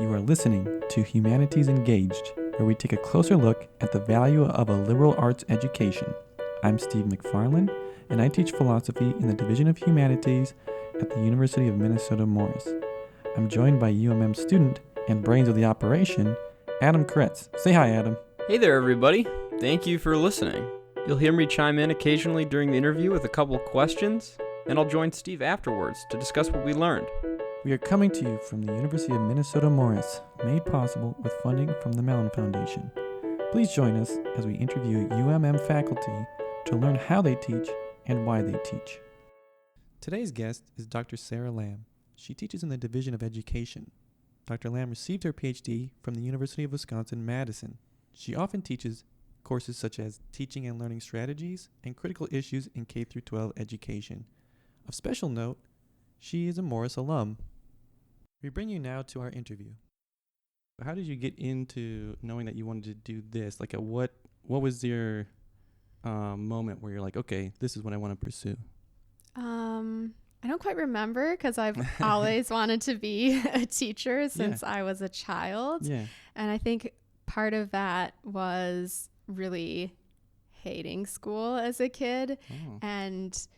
You are listening to Humanities Engaged, where we take a closer look at the value of a liberal arts education. I'm Steve McFarland, and I teach philosophy in the Division of Humanities at the University of Minnesota Morris. I'm joined by UMM student and brains of the operation, Adam Kretz. Say hi, Adam. Hey there, everybody. Thank you for listening. You'll hear me chime in occasionally during the interview with a couple questions, and I'll join Steve afterwards to discuss what we learned. We are coming to you from the University of Minnesota Morris, made possible with funding from the Mellon Foundation. Please join us as we interview UMM faculty to learn how they teach and why they teach. Today's guest is Dr. Sara Lam. She teaches in the Division of Education. Dr. Lam received her Ph.D. from the University of Wisconsin-Madison. She often teaches courses such as Teaching and Learning Strategies and Critical Issues in K-12 Education. Of special note, she is a Morris alum. We bring you now to our interview. How did you get into knowing that you wanted to do this? Like, what was your moment where you're like, okay, this is what I want to pursue? I don't quite remember because I've always wanted to be a teacher since I was a child. Yeah. And I think part of that was really hating school as a kid and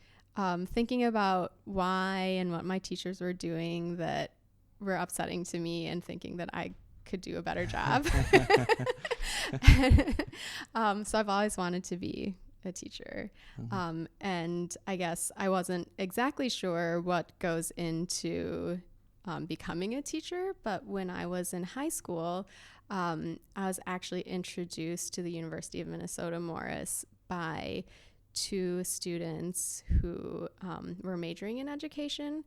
thinking about why and what my teachers were doing that were upsetting to me and thinking that I could do a better job. So I've always wanted to be a teacher. And I guess I wasn't exactly sure what goes into becoming a teacher, but when I was in high school, I was actually introduced to the University of Minnesota Morris by two students who were majoring in education.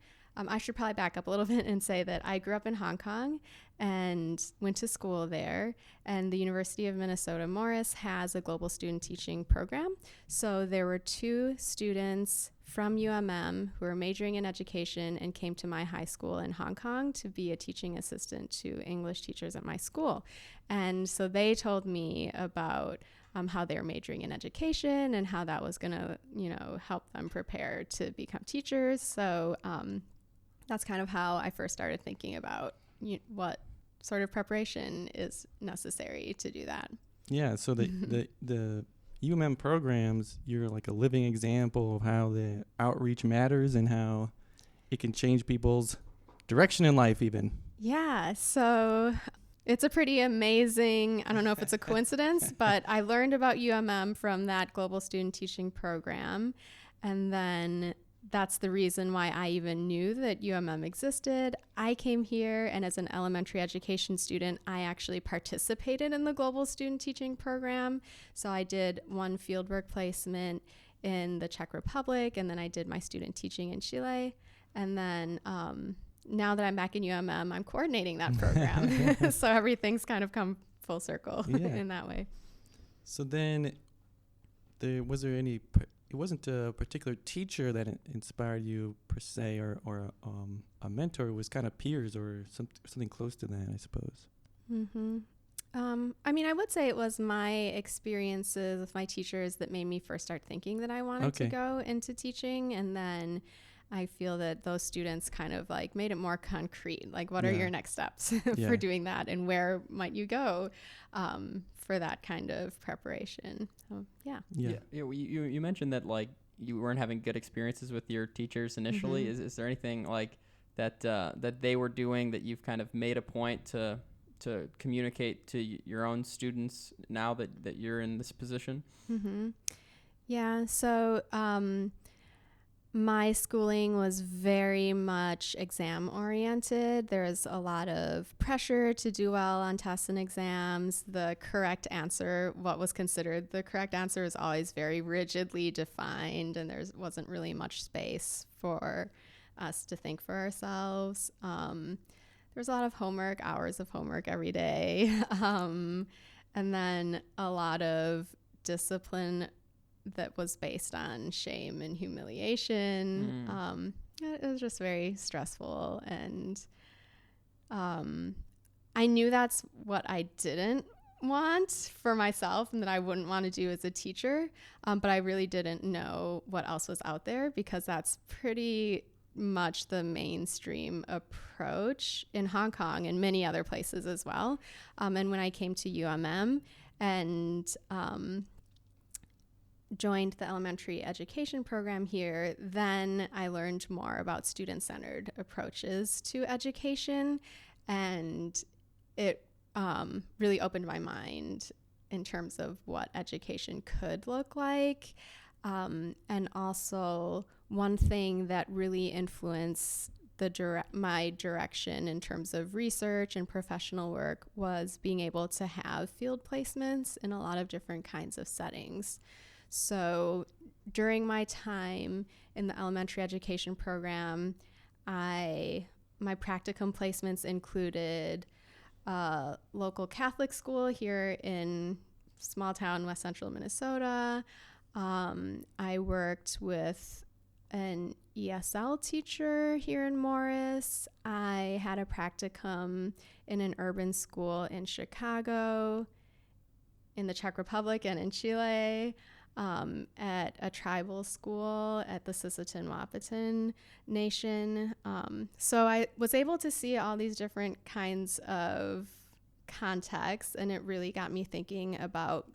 I should probably back up a little bit and say that I grew up in Hong Kong and went to school there, and the University of Minnesota Morris has a global student teaching program. So there were two students from UMM who were majoring in education and came to my high school in Hong Kong to be a teaching assistant to English teachers at my school. And so they told me about how they were majoring in education and how that was going to, help them prepare to become teachers. So that's kind of how I first started thinking about what sort of preparation is necessary to do that. Yeah, so the UMM programs, you're like a living example of how the outreach matters and how it can change people's direction in life even. Yeah, so it's a pretty amazing, I don't know if it's a coincidence, but I learned about UMM from that global student teaching program. And then that's the reason why I even knew that UMM existed. I came here, and as an elementary education student, I actually participated in the global student teaching program. So I did one fieldwork placement in the Czech Republic, and then I did my student teaching in Chile. And then now that I'm back in UMM, I'm coordinating that program. So everything's kind of come full circle in that way. So then was there any... It wasn't a particular teacher that inspired you per se, or a mentor. It was kind of peers or something close to that, I suppose. I mean, I would say it was my experiences with my teachers that made me first start thinking that I wanted to go into teaching. And then I feel that those students kind of like made it more concrete. Like, what are your next steps for doing that? And where might you go for that kind of preparation? So, You mentioned that like you weren't having good experiences with your teachers initially. Is there anything like that that they were doing that you've kind of made a point to communicate to your own students now that you're in this position? Yeah. So my schooling was very much exam oriented. There's a lot of pressure to do well on tests and exams. The correct answer, what was considered the correct answer, is always very rigidly defined, and there wasn't really much space for us to think for ourselves. There was a lot of homework, hours of homework every day, and then a lot of discipline that was based on shame and humiliation. It was just very stressful, and I knew that's what I didn't want for myself and that I wouldn't want to do as a teacher, but I really didn't know what else was out there, because that's pretty much the mainstream approach in Hong Kong and many other places as well. And when I came to UMM and joined the elementary education program here, then I learned more about student-centered approaches to education, and it really opened my mind in terms of what education could look like. And also one thing that really influenced my direction in terms of research and professional work was being able to have field placements in a lot of different kinds of settings. So during my time in the elementary education program, my practicum placements included a local Catholic school here in small town West Central Minnesota. I worked with an ESL teacher here in Morris. I had a practicum in an urban school in Chicago, in the Czech Republic, and in Chile, at a tribal school at the Sisseton Wahpeton Nation. So I was able to see all these different kinds of contexts, and it really got me thinking about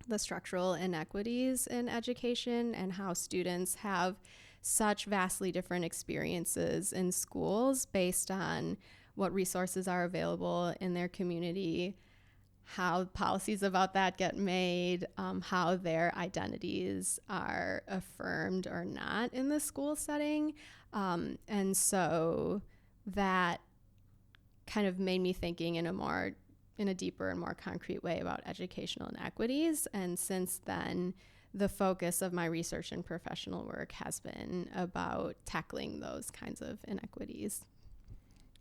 the structural inequities in education and how students have such vastly different experiences in schools based on what resources are available in their community, how policies about that get made, how their identities are affirmed or not in the school setting. And so that kind of made me thinking in a deeper and more concrete way about educational inequities. And since then, the focus of my research and professional work has been about tackling those kinds of inequities.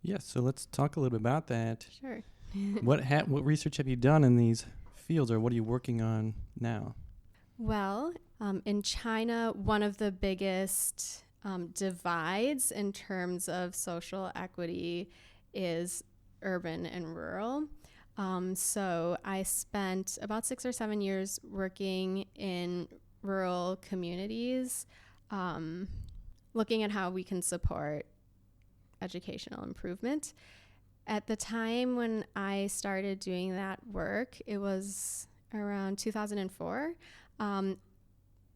Yes, so let's talk a little bit about that. Sure. What research have you done in these fields, or what are you working on now? Well, in China, one of the biggest divides in terms of social equity is urban and rural. So I spent about 6 or 7 years working in rural communities, looking at how we can support educational improvement. At the time when I started doing that work, it was around 2004.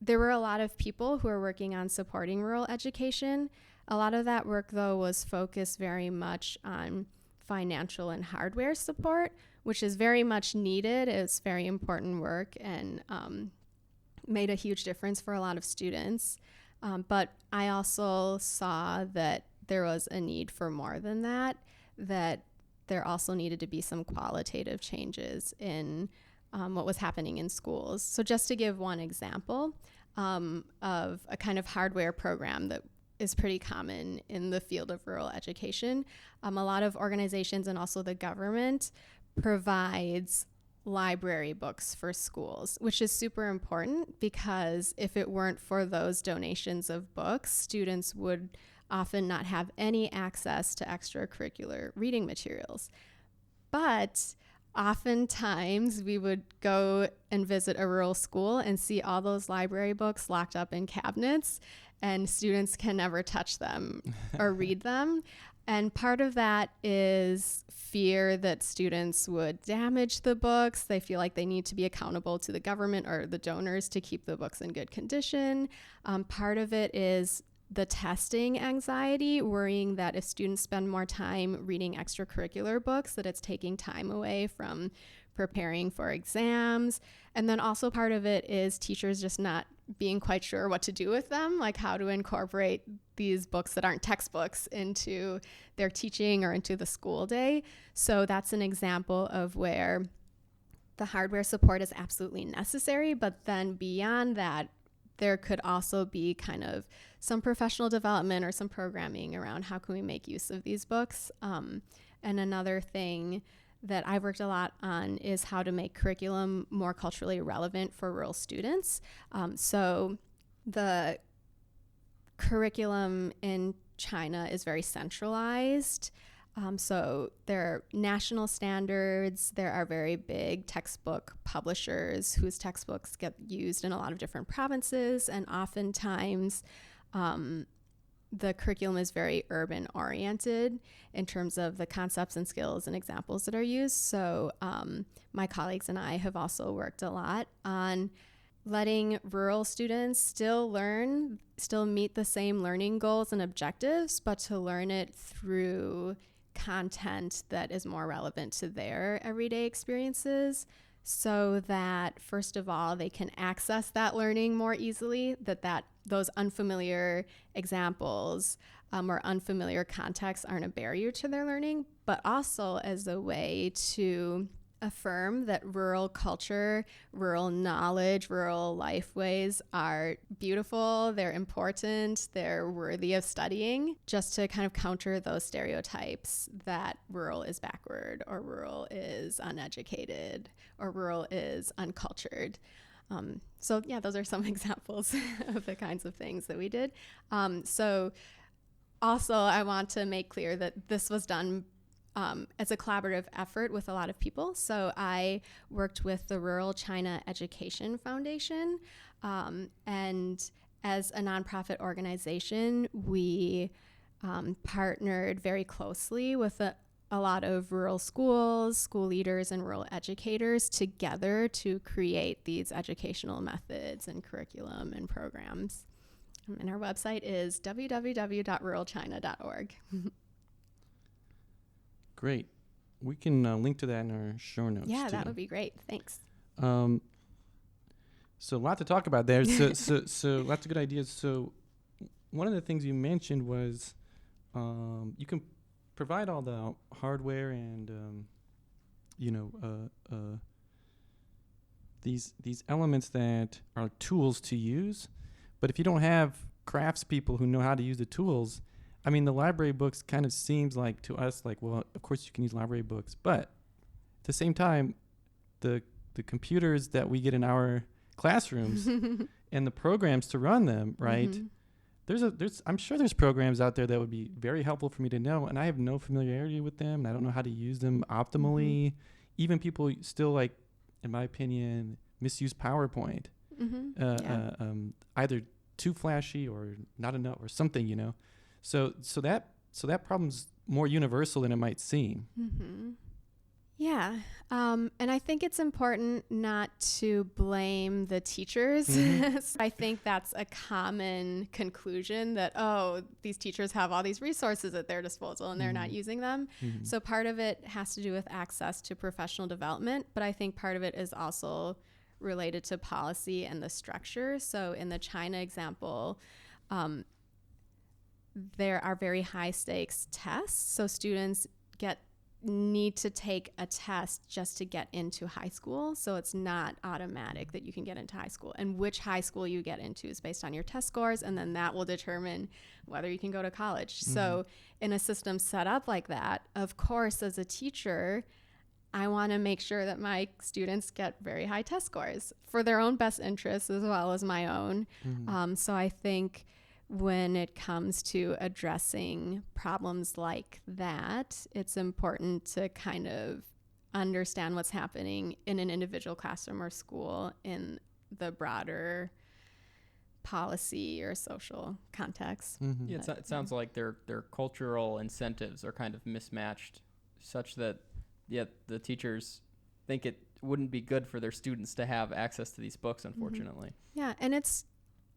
There were a lot of people who were working on supporting rural education. A lot of that work, though, was focused very much on financial and hardware support, which is very much needed. It's very important work and made a huge difference for a lot of students. But I also saw that there was a need for more than that, that there also needed to be some qualitative changes in what was happening in schools. So just to give one example of a kind of hardware program that is pretty common in the field of rural education. A lot of organizations and also the government provides library books for schools, which is super important because if it weren't for those donations of books, students would often not have any access to extracurricular reading materials. But oftentimes we would go and visit a rural school and see all those library books locked up in cabinets, and students can never touch them or read them. And part of that is fear that students would damage the books. They feel like they need to be accountable to the government or the donors to keep the books in good condition. Part of it is the testing anxiety, worrying that if students spend more time reading extracurricular books, that it's taking time away from preparing for exams. And then also part of it is teachers just not being quite sure what to do with them, like how to incorporate these books that aren't textbooks into their teaching or into the school day. So that's an example of where the hardware support is absolutely necessary, but then beyond that, there could also be kind of some professional development or some programming around how can we make use of these books. And another thing that I've worked a lot on is how to make curriculum more culturally relevant for rural students. So the curriculum in China is very centralized. So there are national standards. There are very big textbook publishers whose textbooks get used in a lot of different provinces, and oftentimes the curriculum is very urban oriented in terms of the concepts and skills and examples that are used. So my colleagues and I have also worked a lot on letting rural students still meet the same learning goals and objectives, but to learn it through content that is more relevant to their everyday experiences, so that first of all, they can access that learning more easily, that those unfamiliar examples or unfamiliar contexts aren't a barrier to their learning, but also as a way to affirm that rural culture, rural knowledge, rural lifeways are beautiful, they're important, they're worthy of studying, just to kind of counter those stereotypes that rural is backward or rural is uneducated or rural is uncultured. So yeah, those are some examples of the kinds of things that we did. So also I want to make clear that this was done as a collaborative effort with a lot of people. So I worked with the Rural China Education Foundation, and as a nonprofit organization, we partnered very closely with a lot of rural schools, school leaders, and rural educators together to create these educational methods and curriculum and programs. And our website is www.ruralchina.org. Great. We can link to that in our show notes. Yeah, too. that would be great. Thanks. So a lot to talk about there. So lots of good ideas. So one of the things you mentioned was you can provide all the hardware and these elements that are tools to use, but if you don't have craftspeople who know how to use the tools, I mean, the library books kind of seems like to us like, well, of course you can use library books, but at the same time, the computers that we get in our classrooms and the programs to run them, right? Mm-hmm. I'm sure there's programs out there that would be very helpful for me to know, and I have no familiarity with them, and I don't know how to use them optimally. Mm-hmm. Even people still, like, in my opinion, misuse PowerPoint. Mm-hmm. Either too flashy or not enough or something, you know. So that problem's more universal than it might seem. Mm-hmm. Yeah. And I think it's important not to blame the teachers. Mm-hmm. So I think that's a common conclusion that, these teachers have all these resources at their disposal and they're not using them. Mm-hmm. So part of it has to do with access to professional development, but I think part of it is also related to policy and the structure. So in the China example, there are very high stakes tests. So students need to take a test just to get into high school. So it's not automatic that you can get into high school. And which high school you get into is based on your test scores, and then that will determine whether you can go to college. Mm-hmm. So in a system set up like that, of course, as a teacher, I want to make sure that my students get very high test scores for their own best interests as well as my own. Mm-hmm. So I think when it comes to addressing problems like that, it's important to kind of understand what's happening in an individual classroom or school in the broader policy or social context. Mm-hmm. Yeah, it sounds like their cultural incentives are kind of mismatched, such that the teachers think it wouldn't be good for their students to have access to these books, unfortunately. Mm-hmm. Yeah, and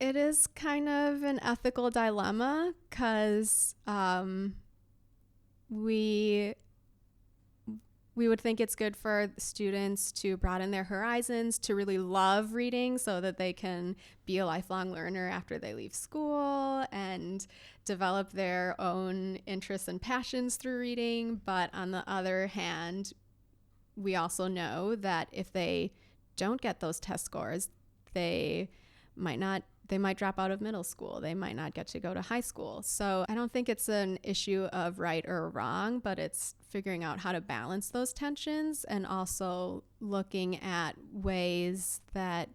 it is kind of an ethical dilemma because we would think it's good for students to broaden their horizons, to really love reading so that they can be a lifelong learner after they leave school and develop their own interests and passions through reading. But on the other hand, we also know that if they don't get those test scores, they might drop out of middle school. They might not get to go to high school. So I don't think it's an issue of right or wrong, but it's figuring out how to balance those tensions and also looking at ways that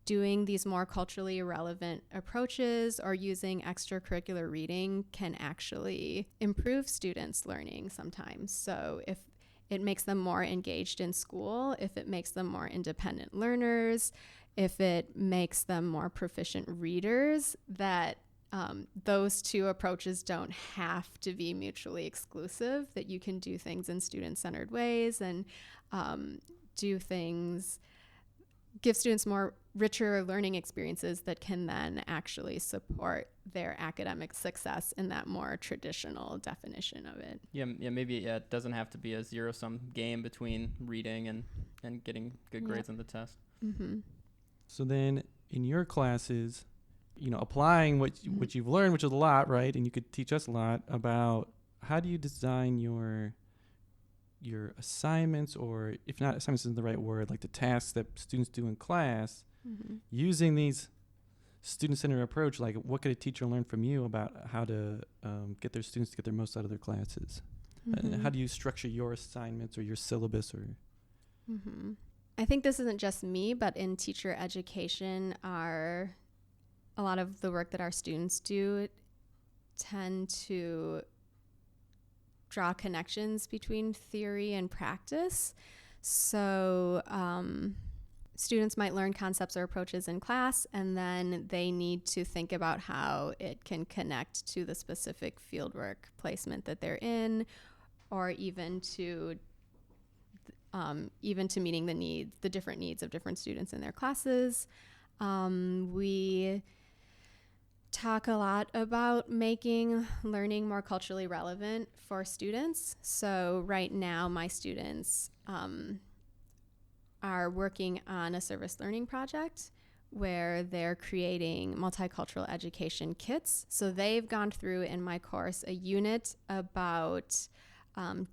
doing these more culturally relevant approaches or using extracurricular reading can actually improve students' learning sometimes. So if it makes them more engaged in school, if it makes them more independent learners, if it makes them more proficient readers, that those two approaches don't have to be mutually exclusive, that you can do things in student-centered ways and do things, give students more richer learning experiences that can then actually support their academic success in that more traditional definition of it. Yeah, maybe it doesn't have to be a zero-sum game between reading and getting good grades on the test. Mm-hmm. So then in your classes, applying what you've learned, which is a lot, right? And you could teach us a lot about how do you design your assignments, or if not assignments isn't the right word, like the tasks that students do in class, using these student-centered approach. Like, what could a teacher learn from you about how to get their students to get their most out of their classes? How do you structure your assignments or your syllabus? Or I think this isn't just me, but in teacher education, a lot of the work that our students do tend to draw connections between theory and practice. So students might learn concepts or approaches in class, and then they need to think about how it can connect to the specific fieldwork placement that they're in, or even to meeting the different needs of different students in their classes. We talk a lot about making learning more culturally relevant for students. So right now, my students are working on a service learning project where they're creating multicultural education kits. So they've gone through in my course a unit about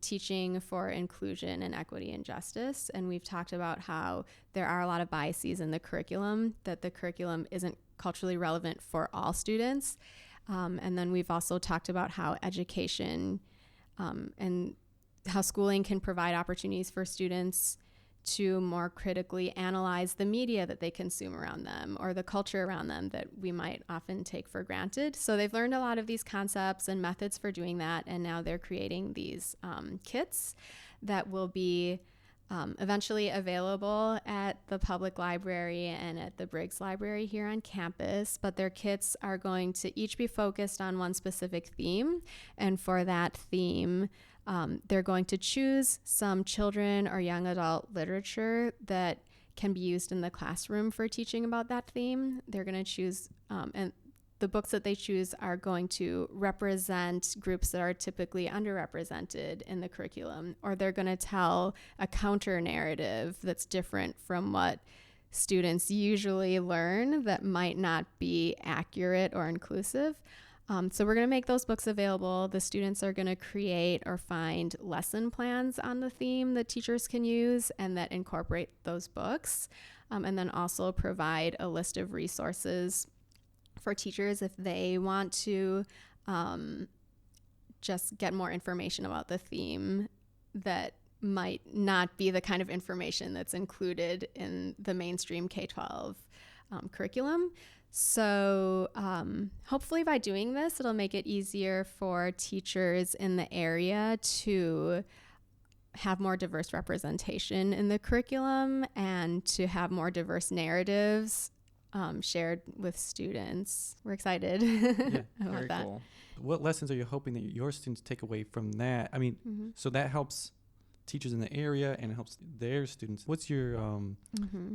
teaching for inclusion and equity and justice. And we've talked about how there are a lot of biases in the curriculum, that the curriculum isn't culturally relevant for all students. And then we've also talked about how education and how schooling can provide opportunities for students to more critically analyze the media that they consume around them or the culture around them that we might often take for granted. So they've learned a lot of these concepts and methods for doing that, and now they're creating these kits that will be eventually available at the public library and at the Briggs Library here on campus. But their kits are going to each be focused on one specific theme, and for that theme, they're going to choose some children or young adult literature that can be used in the classroom for teaching about that theme. They're going to choose, and the books that they choose are going to represent groups that are typically underrepresented in the curriculum, or they're going to tell a counter narrative that's different from what students usually learn that might not be accurate or inclusive. So we're going to make those books available. The students are going to create or find lesson plans on the theme that teachers can use and that incorporate those books, and then also provide a list of resources for teachers if they want to just get more information about the theme that might not be the kind of information that's included in the mainstream K-12 curriculum. So hopefully by doing this, it'll make it easier for teachers in the area to have more diverse representation in the curriculum and to have more diverse narratives shared with students. We're excited about Very that. cool. what lessons are you hoping that your students take away from that? I mean, so that helps teachers in the area and it helps their students. What's your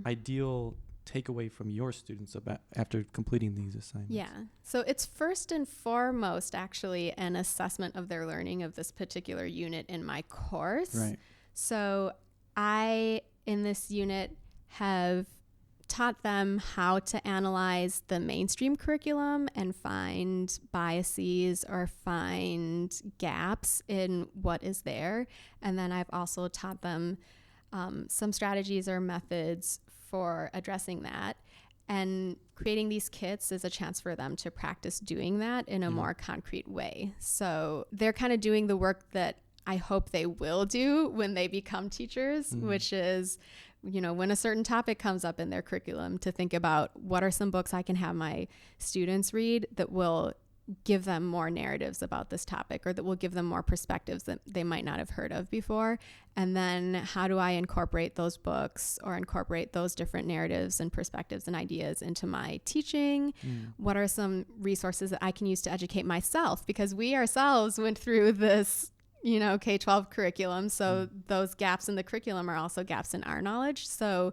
ideal takeaway from your students about after completing these assignments? Yeah. So it's first and foremost actually an assessment of their learning of this particular unit in my course. Right. So I, in this unit, have taught them how to analyze the mainstream curriculum and find biases or find gaps in what is there. And then I've also taught them some strategies or methods for addressing that. And creating these kits is a chance for them to practice doing that in a more concrete way. So they're kind of doing the work that I hope they will do when they become teachers, which is, you know, when a certain topic comes up in their curriculum, to think about what are some books I can have my students read that will give them more narratives about this topic, or that will give them more perspectives that they might not have heard of before. And then how do I incorporate those books or incorporate those different narratives and perspectives and ideas into my teaching? What are some resources that I can use to educate myself? Because we ourselves went through this, K-12 curriculum. So those gaps in the curriculum are also gaps in our knowledge. So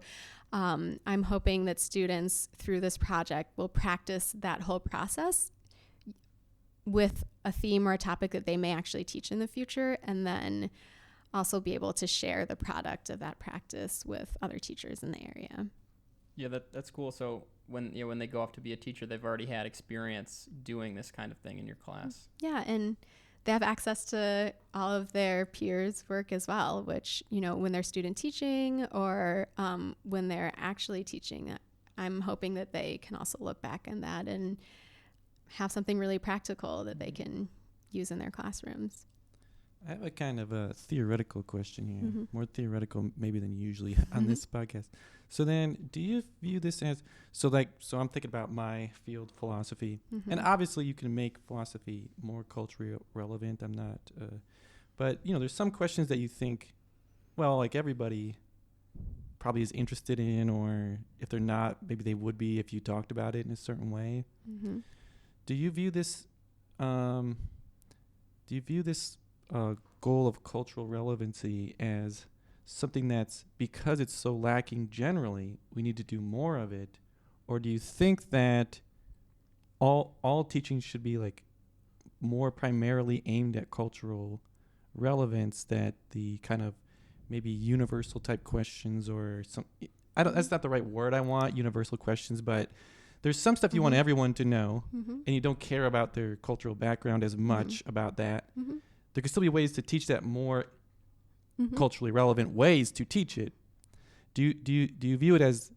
I'm hoping that students through this project will practice that whole process with a theme or a topic that they may actually teach in the future, and then also be able to share the product of that practice with other teachers in the area. Yeah, that's cool. So when they go off to be a teacher, they've already had experience doing this kind of thing in your class. Yeah, and they have access to all of their peers' work as well, which, when they're student teaching or when they're actually teaching, I'm hoping that they can also look back on that and have something really practical that they can use in their classrooms. I have a kind of a theoretical question here, more theoretical maybe than usually on this podcast. So then, do you view this as, so I'm thinking about my field, philosophy, and obviously you can make philosophy more culturally relevant. I'm not, but there's some questions that you think, well, like everybody probably is interested in, or if they're not, maybe they would be if you talked about it in a certain way. Do you view this, goal of cultural relevancy as something that's, because it's so lacking generally, we need to do more of it? Or do you think that all teaching should be like more primarily aimed at cultural relevance, that the kind of maybe universal type questions or some, that's not the right word I want, universal questions, but there's some stuff you want everyone to know, and you don't care about their cultural background as much about that. There could still be ways to teach that, more culturally relevant ways to teach it. Do you view it as,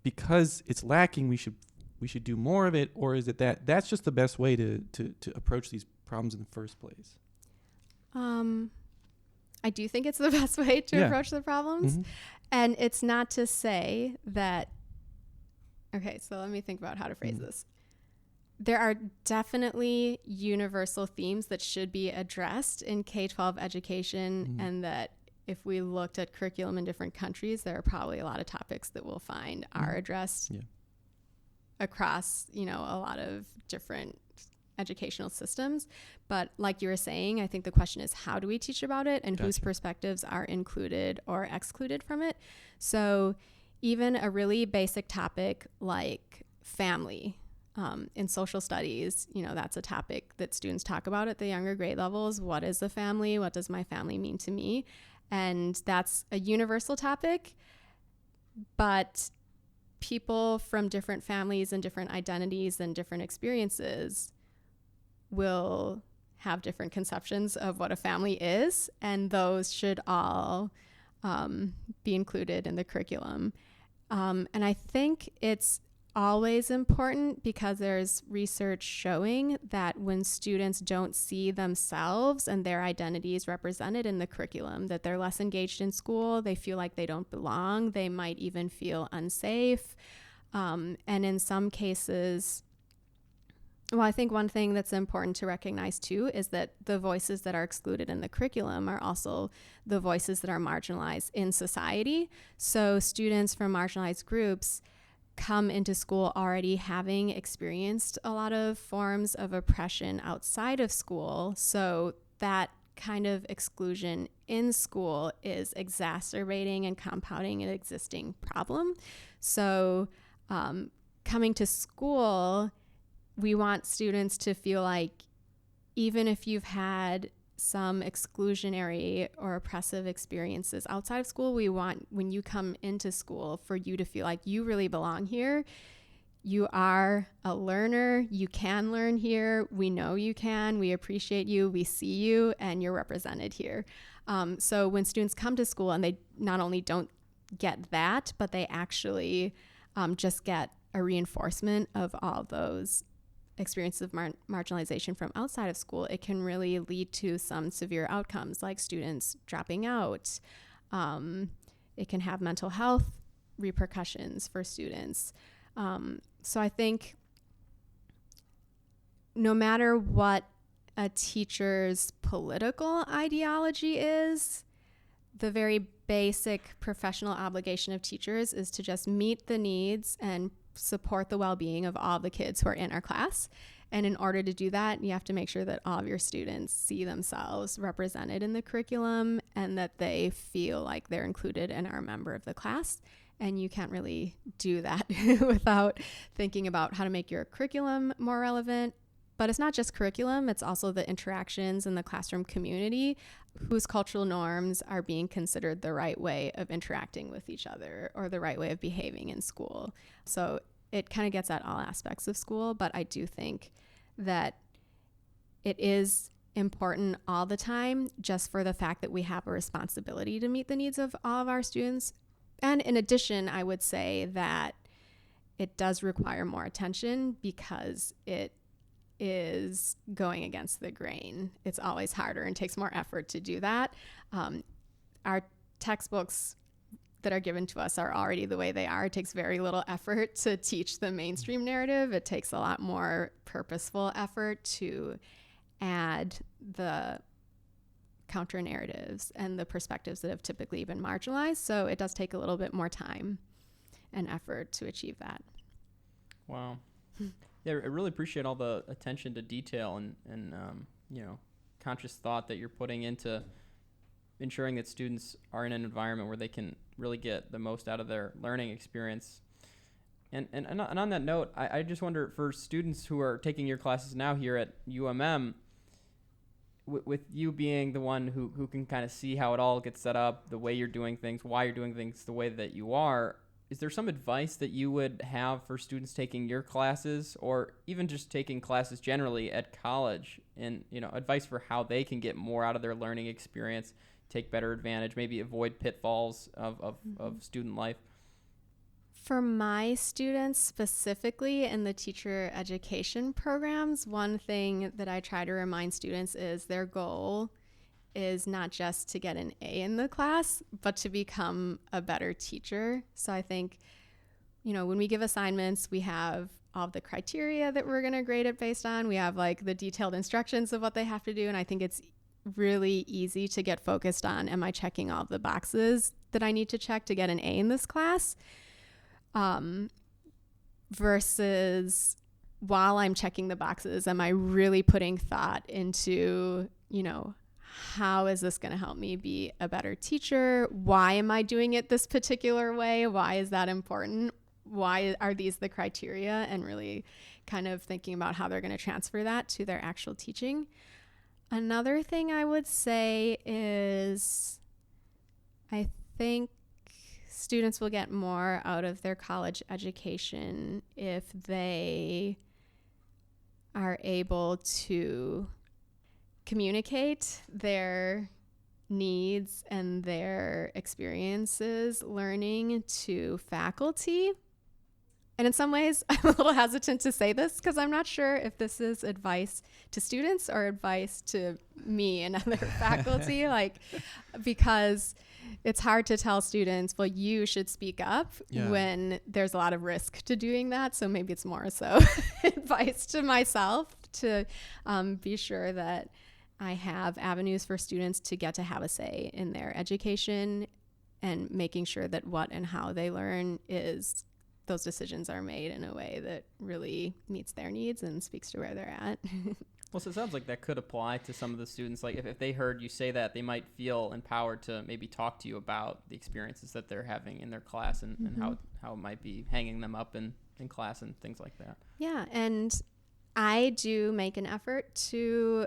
because it's lacking, we should do more of it, or is it that's just the best way to approach these problems in the first place? I do think it's the best way to approach the problems, and it's not to say that. Okay, so let me think about how to phrase this. There are definitely universal themes that should be addressed in K-12 education, and that if we looked at curriculum in different countries, there are probably a lot of topics that we'll find are addressed across, a lot of different educational systems. But like you were saying, I think the question is, how do we teach about it, and whose perspectives are included or excluded from it? So even a really basic topic like family, in social studies, that's a topic that students talk about at the younger grade levels. What is a family? What does my family mean to me? And that's a universal topic, but people from different families and different identities and different experiences will have different conceptions of what a family is, and those should all be included in the curriculum. And I think it's always important, because there's research showing that when students don't see themselves and their identities represented in the curriculum, that they're less engaged in school, they feel like they don't belong, they might even feel unsafe. And in some cases, well, I think one thing that's important to recognize too is that the voices that are excluded in the curriculum are also the voices that are marginalized in society. So students from marginalized groups come into school already having experienced a lot of forms of oppression outside of school. So that kind of exclusion in school is exacerbating and compounding an existing problem. So coming to school, we want students to feel like even if you've had some exclusionary or oppressive experiences outside of school, we want, when you come into school, for you to feel like you really belong here. You are a learner. You can learn here. We know you can. We appreciate you. We see you, and you're represented here. So when students come to school and they not only don't get that, but they actually just get a reinforcement of all those experiences of marginalization from outside of school, it can really lead to some severe outcomes, like students dropping out. It can have mental health repercussions for students. So I think no matter what a teacher's political ideology is, the very basic professional obligation of teachers is to just meet the needs and support the well-being of all the kids who are in our class. And in order to do that, you have to make sure that all of your students see themselves represented in the curriculum and that they feel like they're included and are a member of the class. And you can't really do that without thinking about how to make your curriculum more relevant. But it's not just curriculum, it's also the interactions in the classroom community whose cultural norms are being considered the right way of interacting with each other or the right way of behaving in school. So it kind of gets at all aspects of school, but I do think that it is important all the time just for the fact that we have a responsibility to meet the needs of all of our students. And in addition, I would say that it does require more attention because it is going against the grain. It's always harder and takes more effort to do that. Our textbooks that are given to us are already the way they are. It takes very little effort to teach the mainstream narrative. It takes a lot more purposeful effort to add the counter narratives and the perspectives that have typically been marginalized. So it does take a little bit more time and effort to achieve that. Wow. Yeah, I really appreciate all the attention to detail and conscious thought that you're putting into ensuring that students are in an environment where they can really get the most out of their learning experience. And on that note, I just wonder, for students who are taking your classes now here at UMM, with you being the one who can kind of see how it all gets set up, the way you're doing things, why you're doing things the way that you are, is there some advice that you would have for students taking your classes or even just taking classes generally at college, and advice for how they can get more out of their learning experience, take better advantage, maybe avoid pitfalls of student life? For my students specifically in the teacher education programs, one thing that I try to remind students is their goal is not just to get an A in the class, but to become a better teacher. So I think, when we give assignments, we have all of the criteria that we're going to grade it based on. We have like the detailed instructions of what they have to do. And I think it's really easy to get focused on, am I checking all of the boxes that I need to check to get an A in this class? Versus while I'm checking the boxes, am I really putting thought into, how is this going to help me be a better teacher? Why am I doing it this particular way? Why is that important? Why are these the criteria? And really kind of thinking about how they're going to transfer that to their actual teaching. Another thing I would say is I think students will get more out of their college education if they are able to communicate their needs and their experiences learning to faculty. And in some ways, I'm a little hesitant to say this because I'm not sure if this is advice to students or advice to me and other faculty, because it's hard to tell students, well, you should speak up when there's a lot of risk to doing that. So maybe it's more so advice to myself to be sure that I have avenues for students to get to have a say in their education and making sure that what and how they learn is those decisions are made in a way that really meets their needs and speaks to where they're at. Well, so it sounds like that could apply to some of the students. Like if they heard you say that, they might feel empowered to maybe talk to you about the experiences that they're having in their class and how it might be hanging them up in class and things like that. Yeah, and I do make an effort to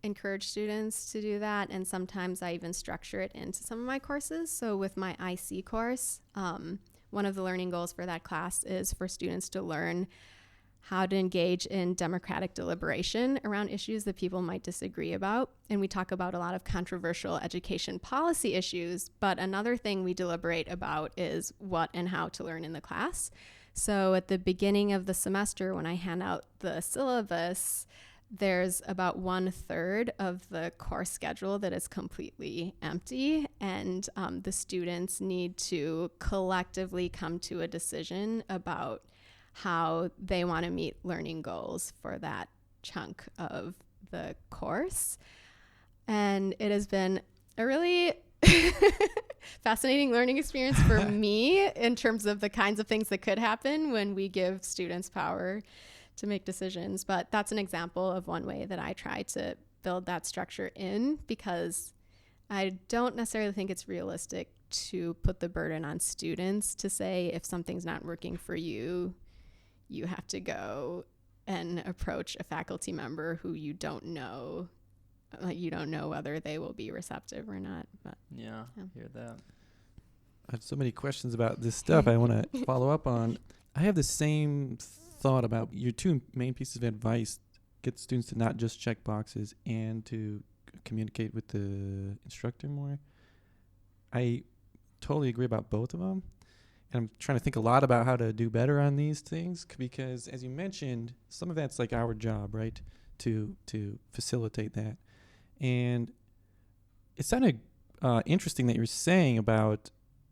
encourage students to do that, and sometimes I even structure it into some of my courses. So with my IC course, one of the learning goals for that class is for students to learn how to engage in democratic deliberation around issues that people might disagree about. And we talk about a lot of controversial education policy issues, but another thing we deliberate about is what and how to learn in the class. So at the beginning of the semester, when I hand out the syllabus, there's about 1/3 of the course schedule that is completely empty, and the students need to collectively come to a decision about how they want to meet learning goals for that chunk of the course. And it has been a really fascinating learning experience for me in terms of the kinds of things that could happen when we give students power to make decisions. But that's an example of one way that I try to build that structure in, because I don't necessarily think it's realistic to put the burden on students to say, if something's not working for you, you have to go and approach a faculty member who you don't know. Like, you don't know whether they will be receptive or not. But Yeah. Hear that. I have so many questions about this stuff I want to follow up on. I have the same thought about your two main pieces of advice: get students to not just check boxes and to communicate with the instructor more. I totally agree about both of them. And I'm trying to think a lot about how to do better on these things, because as you mentioned, some of that's like our job, right? To facilitate that. And it sounded interesting that you're saying about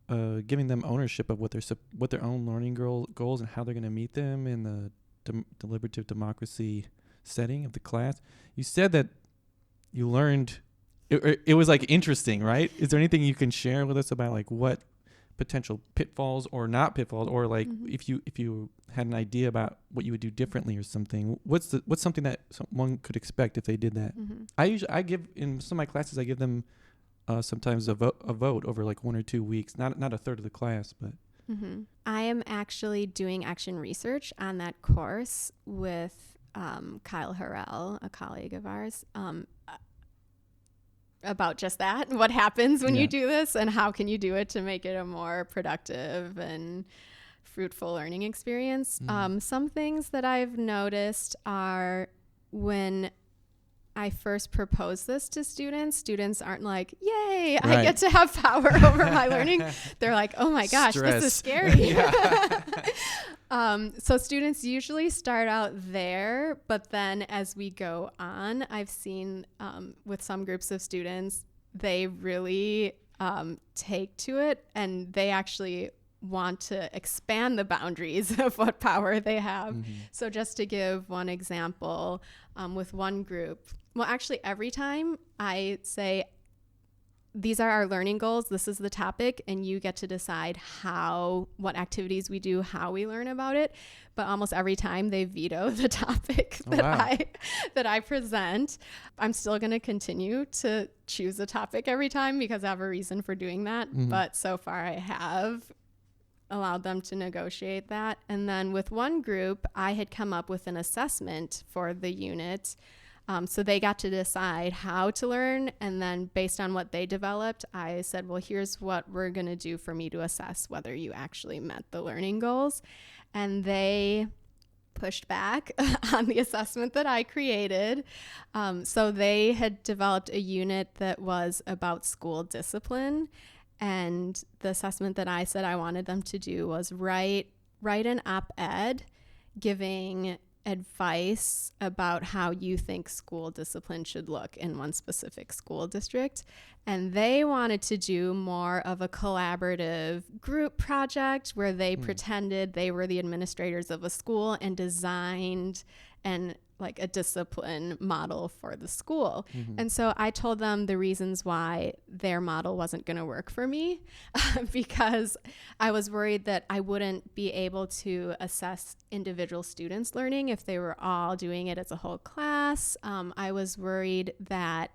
giving them ownership of what their own learning goals and how they're going to meet them in the deliberative democracy setting of the class. You said that you learned it was like interesting, right? Is there anything you can share with us about like what potential pitfalls or not pitfalls, or like if you had an idea about what you would do differently or something? What's something that someone could expect if they did that? I give in some of my classes, I give them sometimes a vote over like 1 or 2 weeks, not a third of the class, but I am actually doing action research on that course with Kyle Harrell, a colleague of ours, about just that, what happens when you do this, and how can you do it to make it a more productive and fruitful learning experience. Some things that I've noticed are, when I first propose this to students aren't like, yay, right, I get to have power over my learning. They're like, oh my gosh, Stress. This is scary. So students usually start out there, but then as we go on, I've seen with some groups of students, they really take to it, and they actually want to expand the boundaries of what power they have. So just to give one example, with one group, well, actually every time I say, these are our learning goals, this is the topic, and you get to decide what activities we do, how we learn about it. But almost every time they veto the topic that I present. I'm still going to continue to choose a topic every time because I have a reason for doing that. But so far I have allowed them to negotiate that. And then with one group, I had come up with an assessment for the unit. So they got to decide how to learn. And then based on what they developed, I said, well, here's what we're going to do for me to assess whether you actually met the learning goals. And they pushed back on the assessment that I created. So they had developed a unit that was about school discipline. And the assessment that I said I wanted them to do was write an op-ed giving advice about how you think school discipline should look in one specific school district. And they wanted to do more of a collaborative group project where they pretended they were the administrators of a school and designed like a discipline model for the school. And so I told them the reasons why their model wasn't going to work for me because I was worried that I wouldn't be able to assess individual students' learning if they were all doing it as a whole class. I was worried that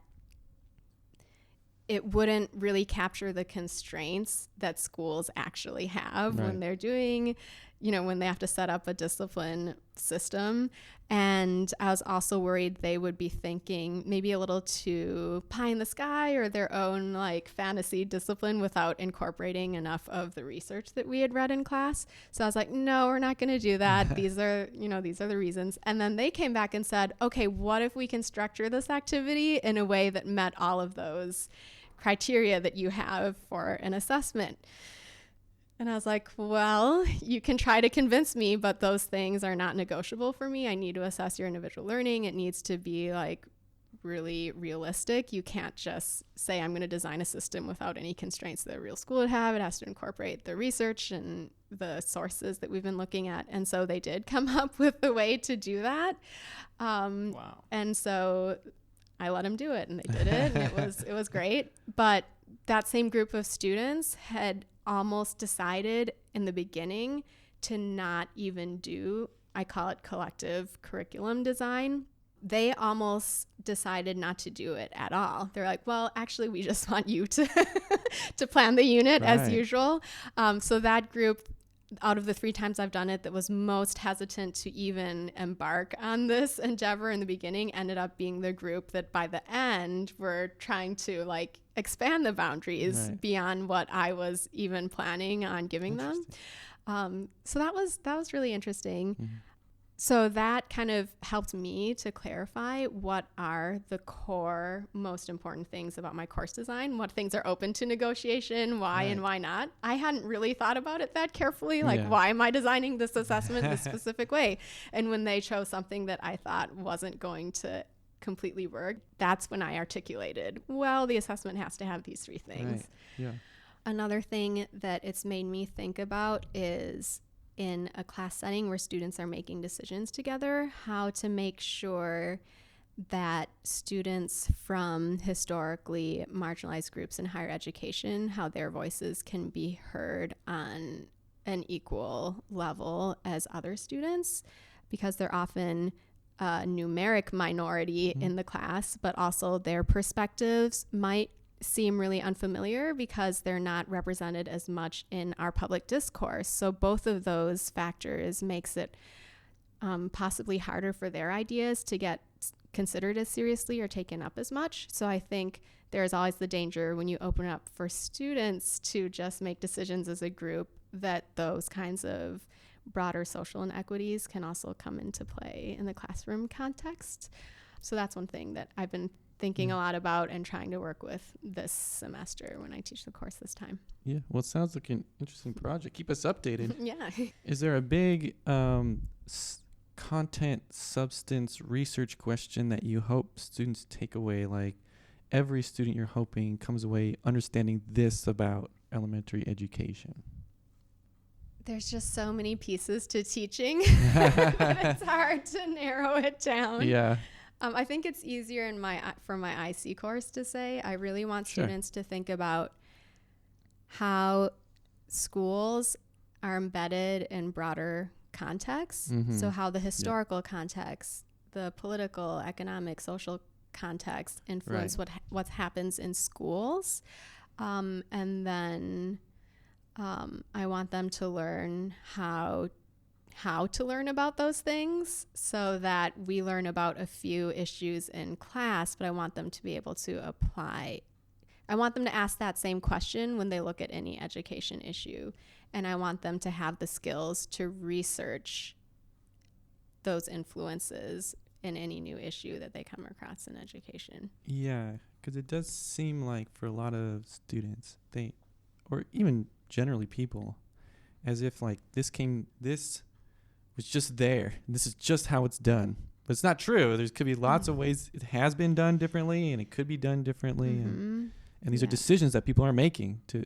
it wouldn't really capture the constraints that schools actually have when they're doing, when they have to set up a discipline system. And I was also worried they would be thinking maybe a little too pie in the sky or their own like fantasy discipline without incorporating enough of the research that we had read in class. So I was like, no, we're not going to do that. These are the reasons. And then they came back and said, okay, what if we can structure this activity in a way that met all of those criteria that you have for an assessment? And I was like, well, you can try to convince me, but those things are not negotiable for me. I need to assess your individual learning. It needs to be like really realistic. You can't just say, I'm going to design a system without any constraints that a real school would have. It has to incorporate the research and the sources that we've been looking at. And so they did come up with a way to do that. Wow. And so I let them do it, and they did it, and it was great. But that same group of students had almost decided in the beginning to not even do, I call it collective curriculum design. They almost decided not to do it at all. They're like, well, actually, we just want you to to plan the unit as usual. So that group, out of the 3 times I've done it, that was most hesitant to even embark on this endeavor in the beginning, ended up being the group that by the end were trying to like expand the boundaries beyond what I was even planning on giving them. So that was really interesting. Mm-hmm. So that kind of helped me to clarify what are the core most important things about my course design, what things are open to negotiation, why and why not. I hadn't really thought about it that carefully, like why am I designing this assessment this specific way? And when they chose something that I thought wasn't going to completely work, that's when I articulated, well, the assessment has to have these 3 things. Another thing that it's made me think about is in a class setting where students are making decisions together, how to make sure that students from historically marginalized groups in higher education, how their voices can be heard on an equal level as other students, because they're often a numeric minority in the class, but also their perspectives might seem really unfamiliar because they're not represented as much in our public discourse. So both of those factors makes it possibly harder for their ideas to get considered as seriously or taken up as much. So I think there's always the danger when you open up for students to just make decisions as a group that those kinds of broader social inequities can also come into play in the classroom context. So that's one thing that I've been thinking a lot about and trying to work with this semester when I teach the course this time. Yeah, well, it sounds like an interesting project. Keep us updated. Yeah. Is there a big content substance research question that you hope students take away? Like every student you're hoping comes away understanding this about elementary education? There's just so many pieces to teaching. It's hard to narrow it down. Yeah. I think it's easier for my IC course to say. I really want students to think about how schools are embedded in broader contexts. So how the historical context, the political, economic, social context influence what happens in schools. And then I want them to learn how to learn about those things so that we learn about a few issues in class, but I want them to be able to apply. I want them to ask that same question when they look at any education issue, and I want them to have the skills to research those influences in any new issue that they come across in education. Yeah, because it does seem like for a lot of students, or even generally people, as if like this was just there. This is just how it's done. But it's not true. There could be lots of ways it has been done differently, and it could be done differently. And these are decisions that people are making to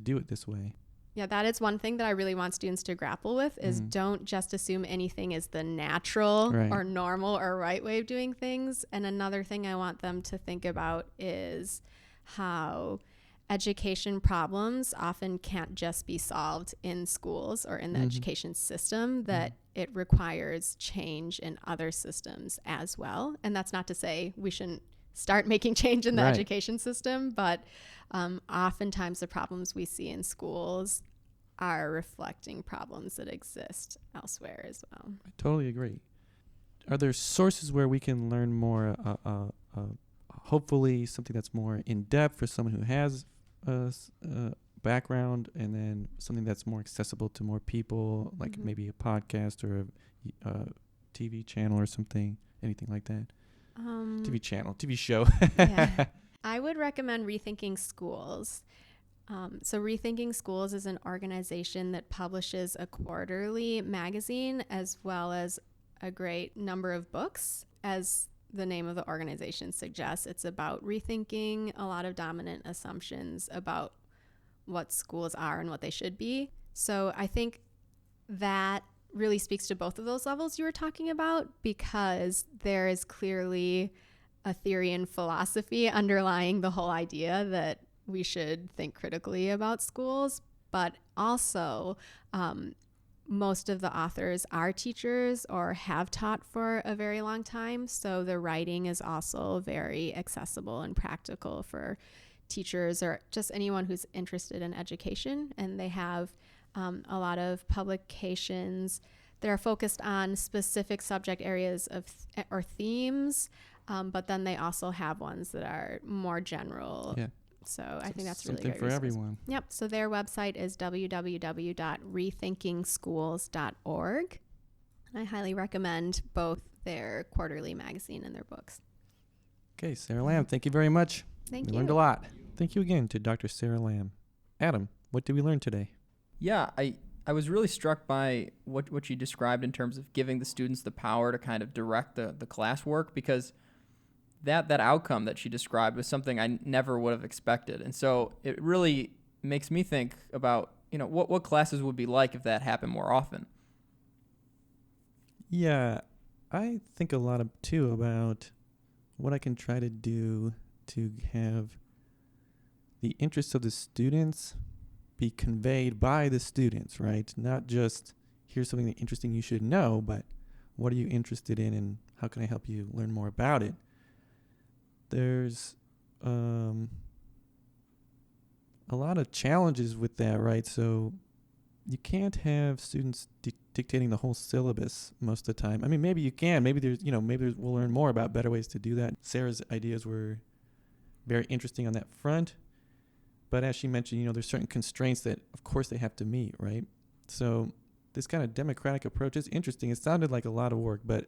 do it this way. Yeah, that is one thing that I really want students to grapple with is don't just assume anything is the natural or normal or right way of doing things. And another thing I want them to think about is how education problems often can't just be solved in schools or in the education system, that it requires change in other systems as well. And that's not to say we shouldn't start making change in the education system, but oftentimes the problems we see in schools are reflecting problems that exist elsewhere as well. I totally agree. Are there sources where we can learn more, hopefully something that's more in-depth for someone who has background, and then something that's more accessible to more people, like maybe a podcast or a TV channel or something, anything like that? TV show. Yeah. I would recommend Rethinking Schools. So Rethinking Schools is an organization that publishes a quarterly magazine as well as a great number of books. As the name of the organization suggests, it's about rethinking a lot of dominant assumptions about what schools are and what they should be. So I think that really speaks to both of those levels you were talking about, because there is clearly a theory and philosophy underlying the whole idea that we should think critically about schools, but also most of the authors are teachers or have taught for a very long time. So the writing is also very accessible and practical for teachers or just anyone who's interested in education. And they have a lot of publications that are focused on specific subject areas or themes, but then they also have ones that are more general. Yeah. So I think that's something really great for resource. everyone. Yep. So their website is www.rethinkingschools.org. I highly recommend both their quarterly magazine and their books. Okay, Sara Lam, thank you very much. Thank We you. learned a lot. Thank you again to Dr. Sara Lam. Adam, what did we learn today? Yeah, I was really struck by what you described in terms of giving the students the power to kind of direct the classwork, because that outcome that she described was something I never would have expected. And so it really makes me think about, what classes would be like if that happened more often. Yeah, I think a lot too about what I can try to do to have the interests of the students be conveyed by the students, right? Not just here's something interesting you should know, but what are you interested in and how can I help you learn more about it? There's a lot of challenges with that, right? So you can't have students dictating the whole syllabus most of the time. I mean, maybe you can. Maybe we'll learn more about better ways to do that. Sarah's ideas were very interesting on that front. But as she mentioned, there's certain constraints that, of course, they have to meet, right? So this kind of democratic approach is interesting. It sounded like a lot of work, but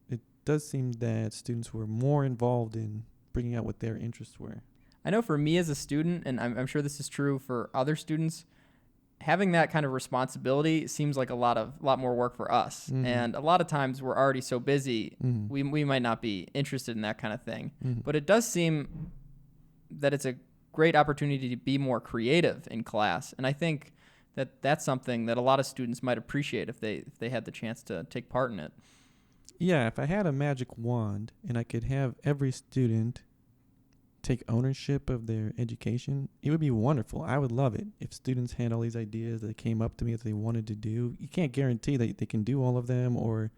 it does seem that students were more involved in bringing out what their interests were. I know for me as a student, and I'm sure this is true for other students, having that kind of responsibility seems like a lot more work for us. Mm-hmm. And a lot of times we're already so busy, Mm-hmm. we might not be interested in that kind of thing. Mm-hmm. But it does seem that it's a great opportunity to be more creative in class. And I think that that's something that a lot of students might appreciate if they had the chance to take part in it. Yeah, if I had a magic wand and I could have every student take ownership of their education, it would be wonderful. I would love it if students had all these ideas that came up to me that they wanted to do. You can't guarantee that they can do all of them or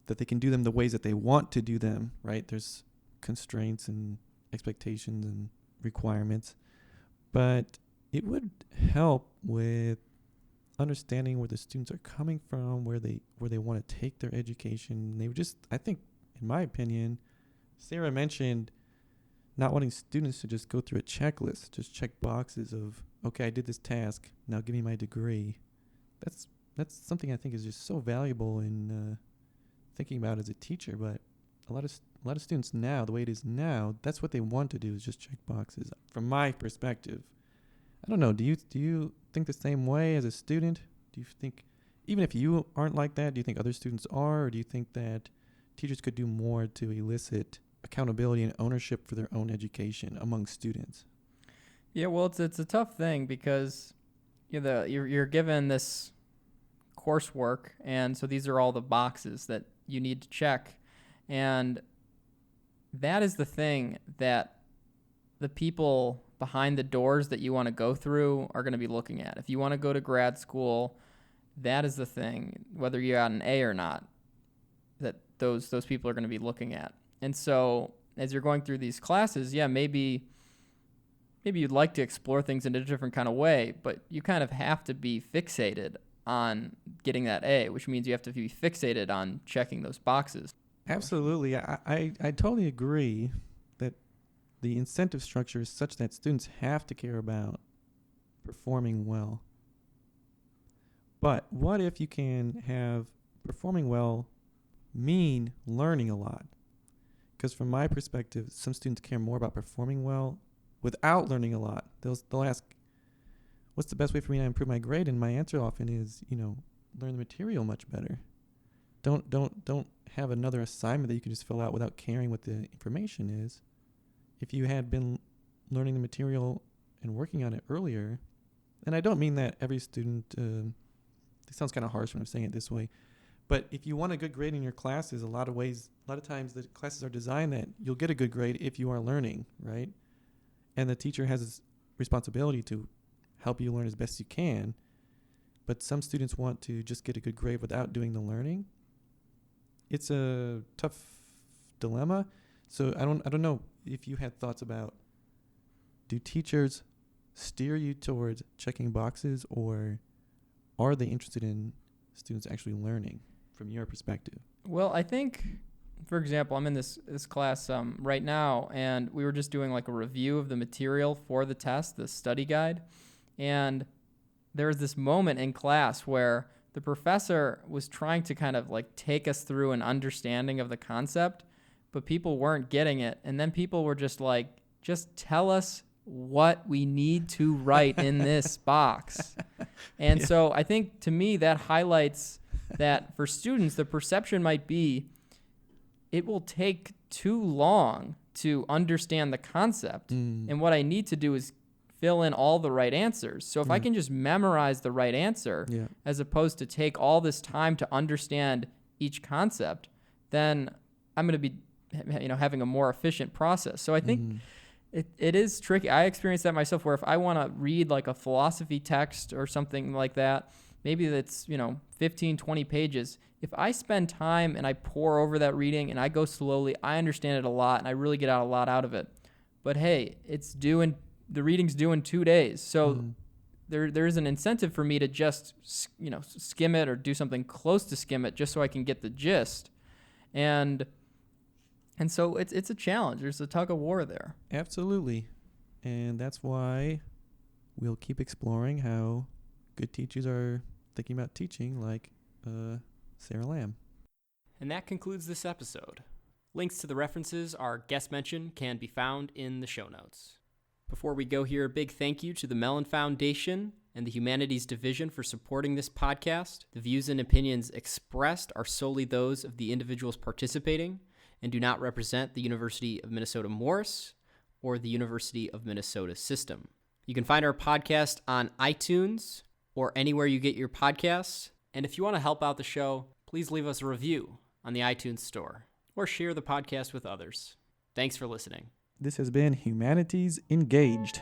that they can do them the ways that they want to do them, right? There's constraints and expectations and requirements. But it would help with understanding where the students are coming from, where they want to take their education. They would just, I think, in my opinion, Sarah mentioned not wanting students to just go through a checklist, just check boxes of, okay, I did this task, now give me my degree. That's something I think is just so valuable in thinking about as a teacher. But a lot of students now, the way it is now, that's what they want to do is just check boxes. From my perspective, I don't know. Do you think the same way as a student? Do you think, even if you aren't like that, do you think other students are, or do you think that teachers could do more to elicit accountability and ownership for their own education among students? Yeah, well, it's a tough thing because you're given this coursework, and so these are all the boxes that you need to check, and that is the thing that the people behind the doors that you want to go through are going to be looking at. If you want to go to grad school, that is the thing, whether you got an A or not, that those people are going to be looking at. And so as you're going through these classes, yeah, maybe you'd like to explore things in a different kind of way, but you kind of have to be fixated on getting that A, which means you have to be fixated on checking those boxes. Absolutely. I totally agree that the incentive structure is such that students have to care about performing well. But what if you can have performing well mean learning a lot? Because from my perspective, some students care more about performing well without learning a lot. They'll ask, what's the best way for me to improve my grade? And my answer often is, learn the material much better. Don't have another assignment that you can just fill out without caring what the information is. If you had been learning the material and working on it earlier, and I don't mean that every student, it sounds kind of harsh when I'm saying it this way, but if you want a good grade in your classes, a lot of times the classes are designed that you'll get a good grade if you are learning, right? And the teacher has this responsibility to help you learn as best you can. But some students want to just get a good grade without doing the learning. It's a tough dilemma. So I don't know if you had thoughts about, do teachers steer you towards checking boxes, or are they interested in students actually learning from your perspective? Well, I think, for example, I'm in this class right now, and we were just doing like a review of the material for the test, the study guide. And there was this moment in class where the professor was trying to kind of like take us through an understanding of the concept, but people weren't getting it. And then people were just like, just tell us what we need to write in this box. And so I think, to me, that highlights that for students, the perception might be it will take too long to understand the concept. And what I need to do is fill in all the right answers. So if I can just memorize the right answer, as opposed to take all this time to understand each concept, then I'm going to be having a more efficient process. So I think it is tricky. I experienced that myself, where if I want to read like a philosophy text or something like that, maybe that's 15, 20 pages. If I spend time and I pour over that reading and I go slowly, I understand it a lot and I really get a lot out of it. But hey, the reading's due in 2 days. So there is an incentive for me to just skim it or do something close to skim it, just so I can get the gist. And so it's a challenge. There's a tug of war there. Absolutely. And that's why we'll keep exploring how good teachers are thinking about teaching, like Sara Lam. And that concludes this episode. Links to the references our guest mentioned can be found in the show notes. Before we go here, a big thank you to the Mellon Foundation and the Humanities Division for supporting this podcast. The views and opinions expressed are solely those of the individuals participating and do not represent the University of Minnesota Morris or the University of Minnesota system. You can find our podcast on iTunes or anywhere you get your podcasts. And if you want to help out the show, please leave us a review on the iTunes store or share the podcast with others. Thanks for listening. This has been Humanities Engaged.